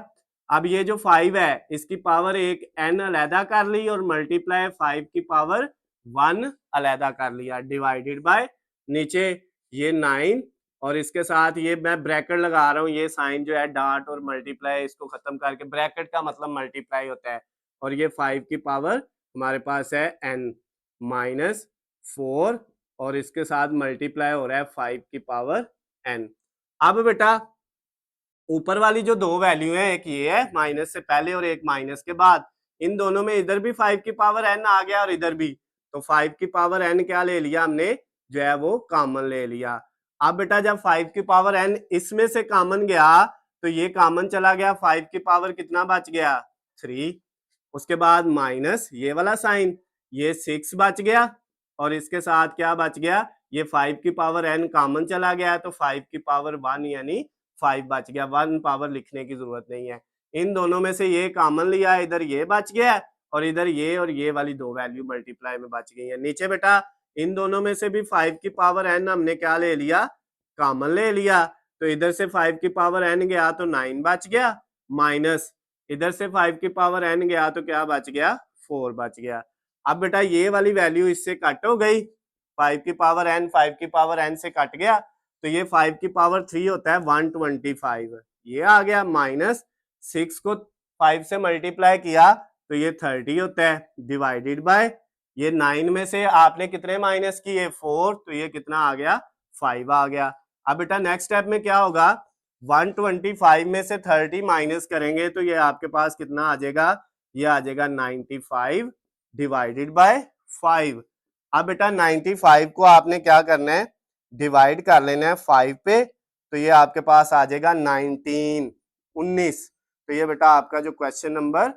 अब ये जो 5 है इसकी पावर एक n अलहदा कर ली और मल्टीप्लाई 5 की पावर 1 अलहदा कर लिया, डिवाइडेड बाय नीचे ये 9 और इसके साथ ये मैं ब्रैकेट लगा रहा हूँ, ये साइन जो है डॉट और मल्टीप्लाई, इसको खत्म करके ब्रैकेट का मतलब मल्टीप्लाई होता है, और ये 5 की पावर हमारे पास है n -4 और इसके साथ मल्टीप्लाई हो रहा है 5 की पावर n। अब बेटा ऊपर वाली जो दो वैल्यू है, एक ये है माइनस से पहले और एक माइनस के बाद, इन दोनों में इधर भी 5 की पावर n आ गया और इधर भी, तो 5 की पावर n क्या ले लिया हमने, जो है वो कॉमन ले लिया। अब बेटा जब 5 की पावर n इसमें से कॉमन गया तो ये कॉमन चला गया, 5 की पावर कितना बच गया, 3, उसके बाद माइनस ये वाला साइन, ये 6 बच गया और इसके साथ क्या बच गया, ये 5 की पावर n कॉमन चला गया तो 5 की पावर 1 यानी 5 बच गया, 1 पावर लिखने की जरूरत नहीं है। इन दोनों में से ये कॉमन लिया, इधर ये बच गया और इधर ये और ये वाली दो वैल्यू मल्टीप्लाई में बच गई है। नीचे बेटा इन दोनों में से भी 5 की पावर n हमने क्या ले लिया, कॉमन ले लिया, तो इधर से 5 की पावर n गया तो 9 बच गया, माइनस इधर से 5 की पावर n गया तो क्या बच गया, 4 बच गया। अब बेटा ये वाली वैल्यू इससे कट हो गई, 5 की पावर n 5 की पावर n से कट गया, तो ये 5 की पावर 3 होता है 125, ये आ गया, माइनस 6 को 5 से मल्टीप्लाई किया तो ये 30 होता है, डिवाइडेड बाय ये 9 में से आपने कितने माइनस किए, 4, तो ये कितना आ गया, 5 आ गया। अब बेटा नेक्स्ट स्टेप में क्या होगा, 125 में से 30 माइनस करेंगे तो ये आपके पास कितना आ जाएगा, ये आ जाएगा 95 डिवाइडेड बाय 5। अब बेटा 95 को आपने क्या करना है, डिवाइड कर लेना है 5 पे, तो ये आपके पास आ जाएगा 19। तो ये बेटा आपका जो क्वेश्चन नंबर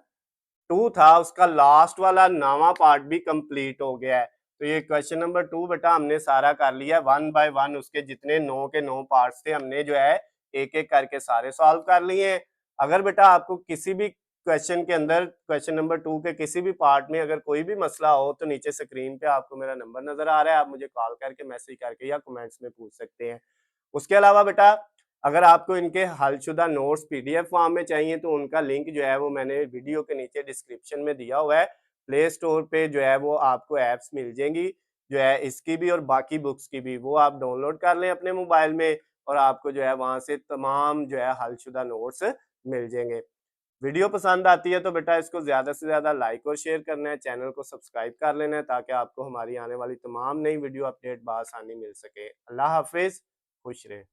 2 था उसका लास्ट वाला 9वां पार्ट भी कंप्लीट हो गया है। तो ये क्वेश्चन नंबर 2 बेटा हमने सारा कर लिया, 1 बाय 1 उसके जितने 9 के 9 पार्ट्स थे हमने जो है एक एक करके सारे सॉल्व कर लिए हैं। अगर बेटा आपको किसी भी क्वेश्चन के अंदर क्वेश्चन नंबर 2 के किसी भी पार्ट में अगर कोई भी मसला हो तो नीचे स्क्रीन पे आपको मेरा नंबर नजर आ रहा है, आप मुझे कॉल करके, मैसेज करके या कमेंट्स में पूछ सकते हैं। उसके अलावा बेटा अगर आपको इनके हलशुदा नोट्स पीडीएफ फॉर्म में चाहिए तो उनका लिंक जो है वो मैंने वीडियो के नीचे डिस्क्रिप्शन में दिया हुआ है। प्ले स्टोर पे जो है वो आपको ऐप्स मिल जाएंगी, जो है इसकी भी और बाकी बुक्स की भी, वो आप डाउनलोड कर लें अपने मोबाइल में और आपको जो है वहाँ से तमाम जो है हलशुदा नोट्स मिल जाएँगे। वीडियो पसंद आती है तो बेटा इसको ज़्यादा से ज़्यादा लाइक और शेयर करना है, चैनल को सब्सक्राइब कर लेना है ताकि आपको हमारी आने वाली तमाम नई वीडियो अपडेट बआसानी मिल सके। अल्लाह हाफ़िज़, खुश रहें।